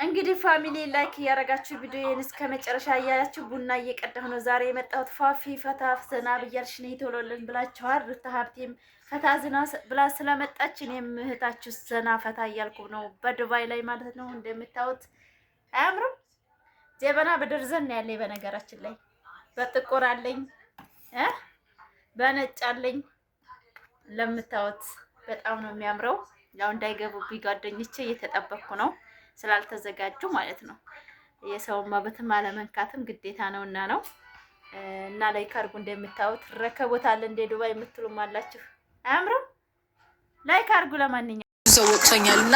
እንግዲህ ፋሚሊ ላይክ እያደረጋችሁ ቪዲዮዬን እስከ መጨረሻ እያያችሁ ቡና እየቀዳሁ ነው ዛሬ የመጣሁት። ፋፊ ፈታ ዘና ብያልሽ ነው የተወለልን ብላችኋል። ሩታ ሀብቴም ፈታ ዝና ብላ ስለመጣች እኔም እህታችሁ ዘና ፈታ እያልኩ ነው በዱባይ ላይ ማለት ነው። እንደምታዩት አያምርም? ጀበና በደርዘን ነው ያለኝ። በነገራችን ላይ በጥቁር አለኝ በነጭ አለኝ። ለምታዩት በጣም ነው የሚያምረው። ያው እንዳይገቡብኝ ጓደኞቼ እየተጠበቅኩ ነው ስላልተዘጋጁ ማለት ነው። የሰውን መብትም አለመንካትም ግዴታ ነውና ነው። እና ላይ ካርጉ እንደምታዩት ረከቦት አለ እንደ ዱባይ የምትሉም አላችሁ። አያምርም? ላይ ካርጉ። ለማንኛውም ሰው ወቅቶኛልና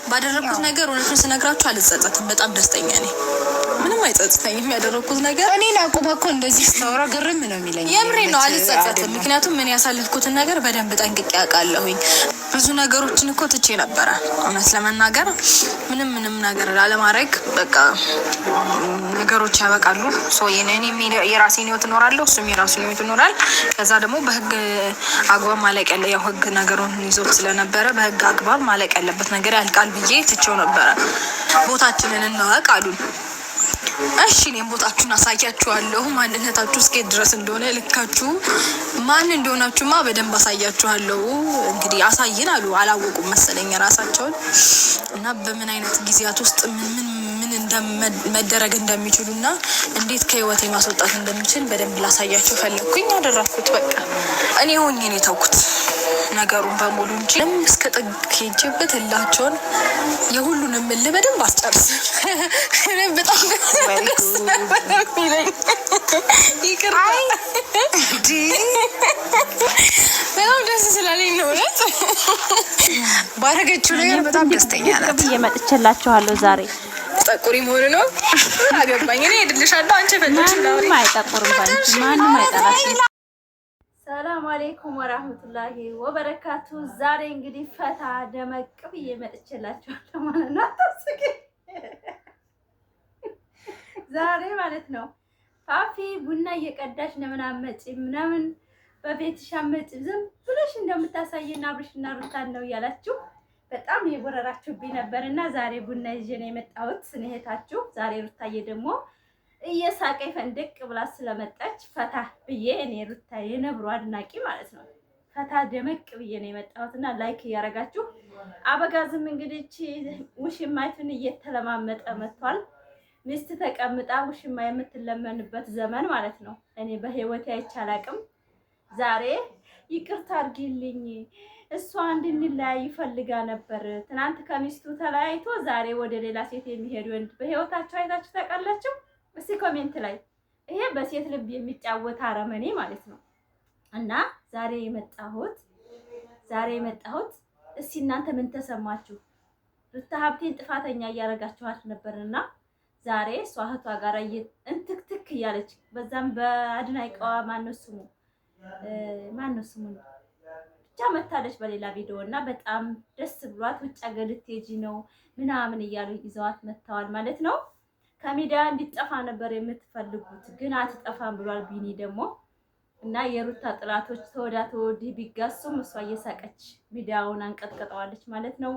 ባደረኩት ነገር እውነቱን ስነግራችሁ አልጸጸትም። በጣም ደስተኛ ነኝ። ምንም አይጸጽተኝም ያደረኩት ነገር። እኔን አቁማ እኮ እንደዚህ ስታወራ ግርም ነው የሚለኝ። የምሬ ነው፣ አልጸጸትም። ምክንያቱም ምን ያሳልፍኩትን ነገር በደንብ ጠንቅቄ አውቃለሁኝ። ብዙ ነገሮችን እኮ ትቼ ነበረ እውነት ለመናገር ምንም ነገር ላለማድረግ በቃ ነገሮች ያበቃሉ። እኔም የራሴን ህይወት እኖራለሁ፣ እሱም የራሱን ህይወት ይኖራል። ከዛ ደግሞ በህግ አግባብ ማለቅ ያለ ያው ህግ ነገሩን ይዞት ስለነበረ በህግ አግባብ ማለቅ ያለበት ነገር ያልቃል ብዬ ትቼው ነበረ። ቦታችንን እናወቅ አሉን። እሺ እኔም ቦታችሁን አሳያችኋለሁ። ማንነታችሁ እስከ ድረስ እንደሆነ ልካችሁ ማን እንደሆናችሁማ በደንብ አሳያችኋለሁ። እንግዲህ አሳይን አሉ። አላወቁም መሰለኝ ራሳቸውን እና በምን አይነት ጊዜያት ውስጥ ምን መደረግ እንደሚችሉና እንዴት ከህይወቴ ማስወጣት እንደሚችል በደንብ ላሳያችሁ ፈለኩኝ። አደረኩት። በቃ እኔ ሆኜ ነው የተውኩት ነገሩን በሙሉ እንጂ እስከ ጥግ ሄጄበት እላቸውን የሁሉንም እልህ በደንብ አስጨርስ። በጣም በጣም ደስ ስላለኝ ነው። እውነት ባረገችው ነገር በጣም ደስተኛ ናት። እየመጥቼላችኋለሁ ዛሬ ጠቁሪ መሆኑ ነው። አገባኝ። እኔ ሄድልሻለሁ። አንቺ ፈለግሽ ነው። ማንም አይጠቁርም ባንቺ ማንም አይጠራሽም። ሰላም አለይኩም ወራህመቱላሂ ወበረካቱ። ዛሬ እንግዲህ ፈታ ደመቅ ብዬ መጥቼላችኋለሁ ማለት ነው። አታስቂ ዛሬ ማለት ነው። ፋፊ ቡና እየቀዳሽ ነው ምናምን በቤትሽ አመጪ ዝም ብለሽ እንደምታሳየና አብርሽና ሩታን ነው እያላችሁ በጣም የቦረራችሁብኝ ነበርና ዛሬ ቡና ይዤ ነው የመጣሁት። እህታችሁ ዛሬ ሩታዬ ደግሞ እየሳቀኝ ፈንደቅ ብላ ስለመጣች ፈታ ብዬ እኔ ሩታ የነብሩ አድናቂ ማለት ነው ፈታ ደመቅ ብዬ ነው የመጣሁትና ላይክ እያደረጋችሁ አበጋዝም እንግዲህ ውሽማይቱን እየተለማመጠ መጥቷል። ሚስት ተቀምጣ ውሽማ የምትለመንበት ዘመን ማለት ነው። እኔ በህይወቴ አይቻላቅም። ዛሬ ይቅርታ አድርጊልኝ እሷ እንድንለያይ ፈልጋ ነበር። ትናንት ከሚስቱ ተለያይቶ ዛሬ ወደ ሌላ ሴት የሚሄድ ወንድ በህይወታችሁ አይታችሁ ታውቃላችሁ? እስቲ ኮሜንት ላይ ይሄ በሴት ልብ የሚጫወት አረመኔ ማለት ነው። እና ዛሬ የመጣሁት እስቲ እናንተ ምን ተሰማችሁ? ሩታ ሀብቴን ጥፋተኛ እያደረጋችኋት ነበርና ዛሬ እሷ እህቷ ጋር እንትክትክ እያለች በዛም በአድናቂዋ ማነው ስሙ ብቻ መታለች በሌላ ቪዲዮ እና በጣም ደስ ብሏት ውጭ ሀገር ልትሄጂ ነው ምናምን እያሉ ይዘዋት መጥተዋል ማለት ነው። ከሚዲያ እንዲጠፋ ነበር የምትፈልጉት ግን አትጠፋም ብሏል ቢኒ ደግሞ። እና የሩታ ጥላቶች ተወዳ ተወዲህ ቢጋሱም እሷ እየሳቀች ሚዲያውን አንቀጥቀጠዋለች ማለት ነው።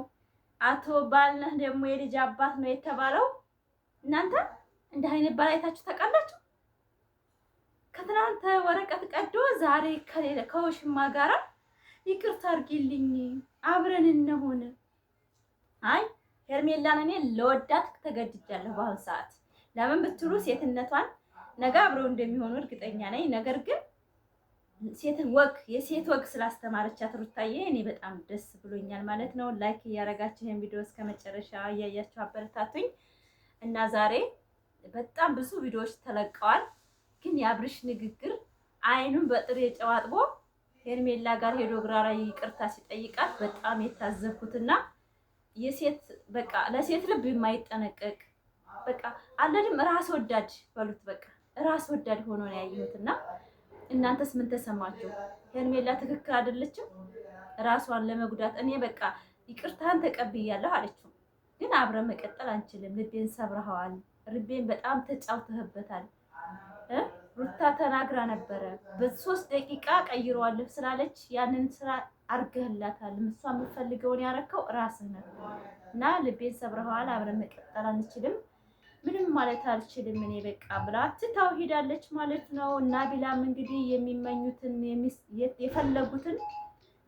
አቶ ባልነህ ደግሞ የልጅ አባት ነው የተባለው። እናንተ እንደ አይነት ባላይታችሁ ታውቃላችሁ? ከትናንት ወረቀት ቀዶ ዛሬ ከውሽማ ጋራ ይቅርታ አድርጊልኝ አብረን እንሆን። አይ ሄርሜላን እኔ ለወዳት ተገድጃለሁ በአሁኑ ሰዓት። ለምን ብትሉ ሴትነቷን ነገ አብረው እንደሚሆኑ እርግጠኛ ነኝ። ነገር ግን የሴት ወግ ስላስተማረቻት ሩታዬ እኔ በጣም ደስ ብሎኛል ማለት ነው። ላይክ እያደረጋችሁ ይሄን ቪዲዮ እስከ መጨረሻ እያያችሁ አበረታቱኝ። እና ዛሬ በጣም ብዙ ቪዲዮዎች ተለቀዋል። ግን የአብርሽ ንግግር አይኑን በጥሬ ጨዋጥቦ ሄርሜላ ጋር ሄዶ ግራራ ይቅርታ ሲጠይቃት በጣም የታዘብኩትና የሴት በቃ ለሴት ልብ የማይጠነቀቅ በቃ አለድም ራስ ወዳድ ባሉት በቃ ራስ ወዳድ ሆኖ ነው ያየሁትና እናንተስ ምን ተሰማችሁ? ሄርሜላ ትክክል አይደለችም ራሷን ለመጉዳት። እኔ በቃ ይቅርታን ተቀብያለሁ አለችው። ግን አብረን መቀጠል አንችልም። ልቤን ሰብረኸዋል። ልቤን በጣም ተጫውተህበታል። ሩታ ተናግራ ነበረ በ3 ደቂቃ ቀይረዋለሁ ስላለች ያንን ስራ አርገህላታል። እሷ የምትፈልገውን ያረከው ራስህ ነህ። እና ልቤን ሰብረዋል፣ አብረን መቀጠል አንችልም፣ ምንም ማለት አልችልም እኔ በቃ ብላ ትታው ሄዳለች ማለት ነው። እና ቢላም እንግዲህ የሚመኙትን የፈለጉትን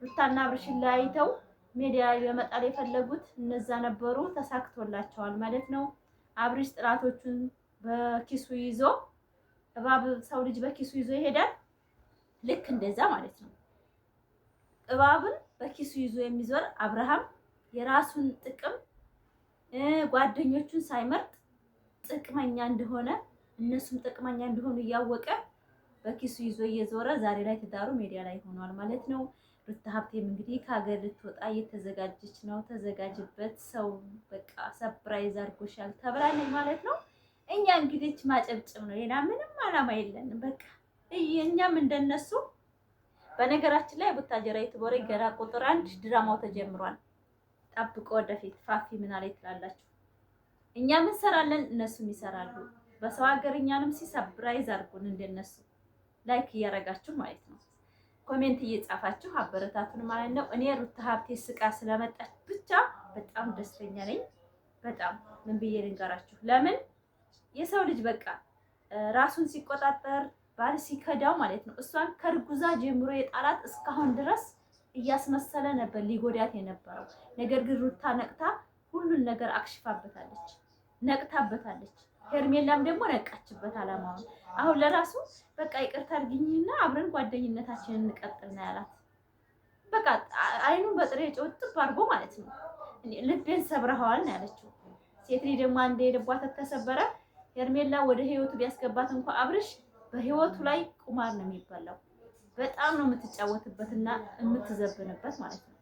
ሩታና አብርሽን ለያይተው ሜዲያ ለመጣል የፈለጉት እነዛ ነበሩ፣ ተሳክቶላቸዋል ማለት ነው። አብርሽ ጥላቶቹን በኪሱ ይዞ እባብ ሰው ልጅ በኪሱ ይዞ ይሄዳል። ልክ እንደዛ ማለት ነው። እባብን በኪሱ ይዞ የሚዞር አብርሃም የራሱን ጥቅም ጓደኞቹን ሳይመርጥ ጥቅመኛ እንደሆነ እነሱም ጥቅመኛ እንደሆኑ እያወቀ በኪሱ ይዞ እየዞረ ዛሬ ላይ ትዳሩ ሜዲያ ላይ ሆኗል ማለት ነው። ሩታ ሀብቴም እንግዲህ ከሀገር ልትወጣ እየተዘጋጀች ነው። ተዘጋጅበት፣ ሰው በቃ ሰፕራይዝ አድርጎሻል ተብላለች ማለት ነው። እኛ እንግዲህ ማጨብጭብ ነው፣ ሌላ ምንም አላማ የለንም። በቃ እኛም እንደነሱ። በነገራችን ላይ ቡታጀራ ዩቲዩበር ገና ቁጥር 1 ድራማው ተጀምሯል። ጠብቆ ወደፊት ፋፊ ምን አለ ትላላችሁ? እኛም እንሰራለን፣ እነሱም ይሰራሉ። በሰው ሀገር እኛንም ሲሰፕራይዝ አድርጉን እንደነሱ። ላይክ እያረጋችሁ ማለት ነው፣ ኮሜንት እየጻፋችሁ አበረታቱን ማለት ነው። እኔ ሩታ ሀብቴ ስቃ ስለመጣች ብቻ በጣም ደስተኛ ነኝ። በጣም ምን ብዬ ልንገራችሁ? ለምን የሰው ልጅ በቃ ራሱን ሲቆጣጠር ባል ሲከዳው ማለት ነው። እሷን ከርጉዛ ጀምሮ የጣላት እስካሁን ድረስ እያስመሰለ ነበር ሊጎዳት የነበረው ነገር ግን ሩታ ነቅታ ሁሉን ነገር አክሽፋበታለች፣ ነቅታበታለች። ሄርሜላም ደግሞ ነቃችበት አላማውን። አሁን ለራሱ በቃ ይቅርታ አድርጊኝና አብረን ጓደኝነታችንን እንቀጥል ነው ያላት። በቃ አይኑን በጥሬ ጨውጥብ አድርጎ ማለት ነው። ልቤን ሰብረኸዋል ነው ያለችው። ሴት ልጅ ደግሞ አንዴ ልቧ ተሰበረ ሄርሜላ ወደ ህይወቱ ቢያስገባት እንኳን አብርሽ በህይወቱ ላይ ቁማር ነው የሚባለው። በጣም ነው የምትጫወትበትና የምትዘብንበት ማለት ነው።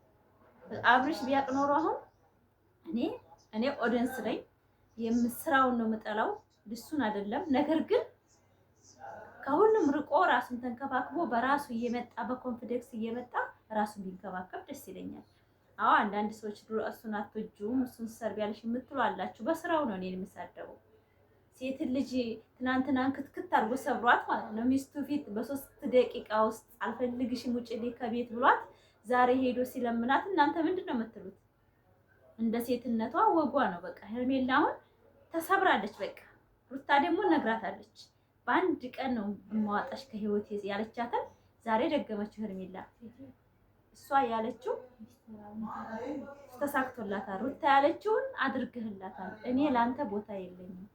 አብርሽ ቢያቅ ኖሮ አሁን እኔ ኦዲየንስ ላይ የምስራውን ነው የምጠላው ልሱን አይደለም። ነገር ግን ከሁሉም ርቆ ራሱን ተንከባክቦ በራሱ እየመጣ በኮንፊደንስ እየመጣ ራሱን ቢንከባከብ ደስ ይለኛል። አዎ አንዳንድ ሰዎች እሱን አትወጂውም እሱን ሰርቢያለሽ የምትሉ አላችሁ። በስራው ነው እኔን የምሳደበው። ሴት ልጅ ትናንትና ክትክት አድርጎ ሰብሯት ማለት ነው። ሚስቱ ፊት በ3 ደቂቃ ውስጥ አልፈልግሽም ውጭልኝ ከቤት ብሏት ዛሬ ሄዶ ሲለምናት እናንተ ምንድን ነው የምትሉት? እንደ ሴትነቷ ወጓ ነው። በቃ ሄርሜላ አሁን ተሰብራለች። በቃ ሩታ ደግሞ ነግራታለች። በአንድ ቀን ነው የማዋጣሽ ከህይወት ያለቻትን ዛሬ ደገመችው ሄርሜላ። እሷ ያለችው ተሳክቶላታል። ሩታ ያለችውን አድርገህላታል። እኔ ላንተ ቦታ የለኝም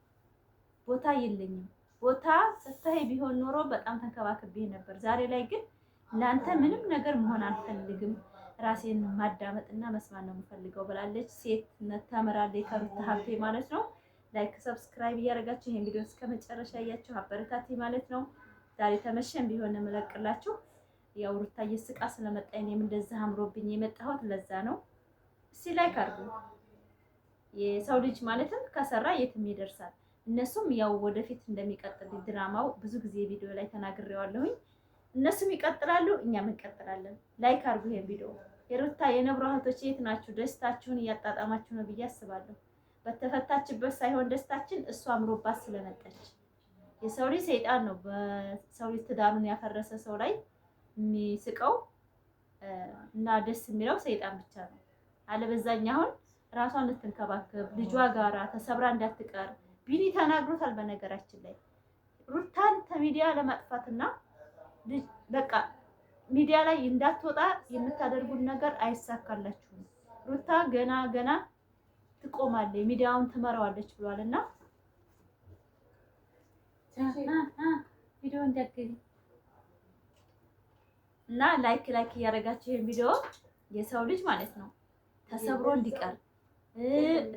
ቦታ ሰጥተህ ቢሆን ኖሮ በጣም ተንከባክቤ ነበር። ዛሬ ላይ ግን ላንተ ምንም ነገር መሆን አልፈልግም፣ ራሴን ማዳመጥና መስማት ነው የምፈልገው ብላለች። ሴትነት ተምራለች ከሩታ ሀብቴ ማለት ነው። ላይክ ሰብስክራይብ እያደረጋችሁ ይሄን ቪዲዮ እስከ መጨረሻ እያችሁ አበረታቴ ማለት ነው። ዛሬ ተመሸን ቢሆን የምለቅላችሁ ያው ሩታ እየስቃ ስለመጣኝ እኔም እንደዛ አምሮብኝ የመጣሁት ለዛ ነው። እስኪ ላይክ አድርጉ። የሰው ልጅ ማለትም ከሰራ የትም ይደርሳል። እነሱም ያው ወደፊት እንደሚቀጥል ድራማው ብዙ ጊዜ ቪዲዮ ላይ ተናግሬዋለሁኝ። እነሱም ይቀጥላሉ፣ እኛም እንቀጥላለን። ላይክ አድርጉ ይሄን ቪዲዮ። የሩታ የነብሩ እህቶች የት ናችሁ? ደስታችሁን እያጣጣማችሁ ነው ብዬ አስባለሁ። በተፈታችበት ሳይሆን ደስታችን እሷ አምሮባት ስለመጣች። የሰው ልጅ ሰይጣን ነው። በሰው ልጅ ትዳሩን ያፈረሰ ሰው ላይ የሚስቀው እና ደስ የሚለው ሰይጣን ብቻ ነው። አለበዛኛ አሁን ራሷን ልትንከባከብ ልጇ ጋራ ተሰብራ እንዳትቀር ቢኒ ተናግሮታል። በነገራችን ላይ ሩታን ከሚዲያ ለማጥፋትና በቃ ሚዲያ ላይ እንዳትወጣ የምታደርጉት ነገር አይሳካላችሁም። ሩታ ገና ትቆማለች፣ ሚዲያውን ትመራዋለች ብሏልና ቪዲዮ እንዲያገኝ እና ላይክ እያደረጋችሁ ይሄን ቪዲዮ የሰው ልጅ ማለት ነው ተሰብሮ እንዲቀር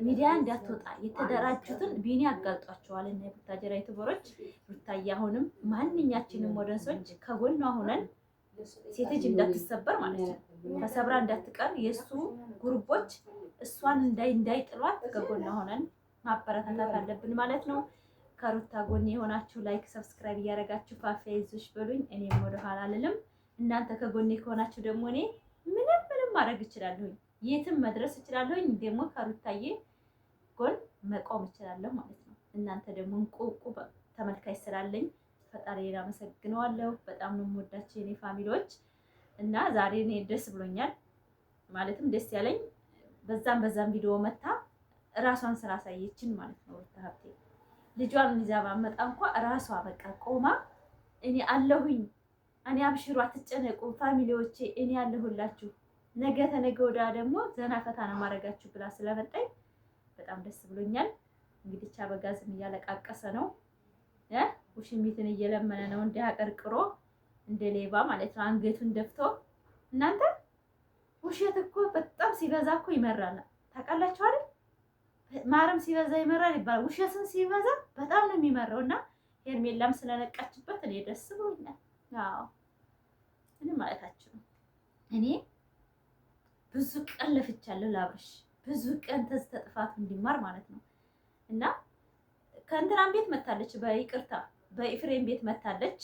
ሚዲያ እንዳትወጣ የተደራጁትን ቢኒ አጋልጧቸዋል። እና የቡታጀራ ዩቲዩበሮች ሩታዬ አሁንም ማንኛችንም ወደንሶች ከጎኗ ሆነን ሴት ልጅ እንዳትሰበር ማለት ነው ተሰብራ እንዳትቀር የሱ ግሩፖች እሷን እንዳይጥሏት ከጎኗ ሆነን ማበረታታት አለብን ማለት ነው። ከሩታ ጎን የሆናችሁ ላይክ ሰብስክራይብ እያደረጋችሁ ፋፋ ይዞሽ በሉኝ። እኔም ወደ ኋላ አልልም። እናንተ ከጎኔ ከሆናችሁ ደግሞ እኔ ምንም ማድረግ እችላለሁ፣ የትም መድረስ እችላለሁ። ደግሞ ከሩታዬ ጎን መቆም እችላለሁ ማለት ነው። እናንተ ደግሞ እንቁ ተመልካች ስላለኝ ፈጣሪዬን አመሰግነዋለሁ። በጣም ነው የምወዳችሁ የኔ ፋሚሊዎች እና ዛሬ እኔ ደስ ብሎኛል። ማለትም ደስ ያለኝ በዛም ቪዲዮ መታ ራሷን ስላሳየችን ማለት ነው። ሀብቴ ልጇን ይዛ ባመጣ እንኳን ራሷ በቃ ቆማ እኔ አለሁኝ፣ እኔ አብሽሩ፣ አትጨነቁ ፋሚሊዎቼ፣ እኔ አለሁላችሁ፣ ነገ ተነገ ወዲያ ደግሞ ዘና ፈታ ነው ማድረጋችሁ ብላ ስለመጣኝ በጣም ደስ ብሎኛል። እንግዲህ አበጋዝም እያለቃቀሰ ነው ውሽሚትን እየለመነ ነው እንደ አቀርቅሮ እንደ ሌባ ማለት ነው አንገቱን ደፍቶ። እናንተ ውሸት እኮ በጣም ሲበዛ እኮ ይመራል ታውቃላችሁ አይደል? ማርም ሲበዛ ይመራል ይባላል። ውሸትን ሲበዛ በጣም ነው የሚመራው እና ሄርሜላም ስለነቃችበት እኔ ደስ ብሎኛል። አዎ ምንም ማለታችሁ ነው። እኔ ብዙ ቀን ለፍቻለሁ ለአብርሽ ብዙ ቀን ተጥፋቱ እንዲማር ማለት ነው እና ከእንትናም ቤት መታለች፣ በይቅርታ በኤፍሬም ቤት መታለች።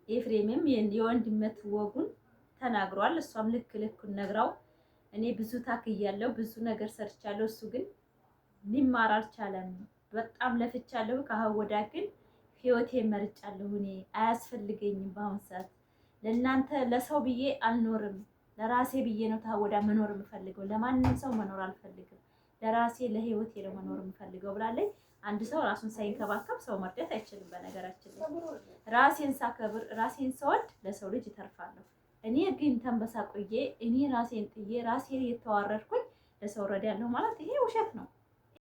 ኤፍሬምም የወንድመት ወጉን ተናግሯል። እሷም ልክ ልኩን ነግራው እኔ ብዙ ታክያለሁ፣ ብዙ ነገር ሰርቻለሁ፣ እሱ ግን ሊማር አልቻለም። በጣም ለፍቻለሁ፣ ከሀወዳ ግን ህይወቴ መርጫለሁ። እኔ አያስፈልገኝም በአሁን ሰዓት ለእናንተ ለሰው ብዬ አልኖርም፣ ለራሴ ብዬ ነው ከሀወዳ መኖር የምፈልገው። ለማንም ሰው መኖር አልፈልግም፣ ለራሴ ለህይወቴ ነው መኖር የምፈልገው ብላለች። አንድ ሰው ራሱን ሳይንከባከብ ሰው መርዳት አይችልም። በነገራችን ላይ ራሴን ሳከብር ራሴን ስወድ ለሰው ልጅ ይተርፋለሁ። እኔ ግን ተንበሳቆዬ እኔ ራሴን ጥዬ ራሴን እየተዋረድኩኝ ለሰው ረዳለሁ ማለት ይሄ ውሸት ነው።